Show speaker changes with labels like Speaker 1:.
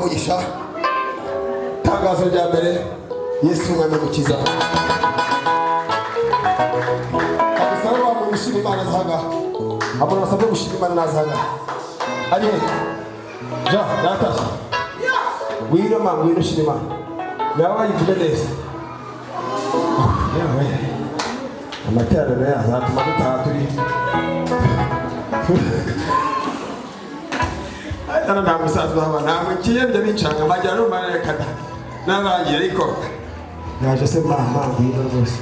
Speaker 1: mugisha tangazo rya mbere Yesu umwami mukiza abisaba wa mu gushima Imana zaga abona asabye gushima Imana nazaga ari ja data wino mangu wino shima nawe yivuga neza yawe amatara nayo azatuma tutaturi ana nta musaza baba namwe kiyebye bincanga majya no marekada nabagiye ariko yaje se mama ngwino rwose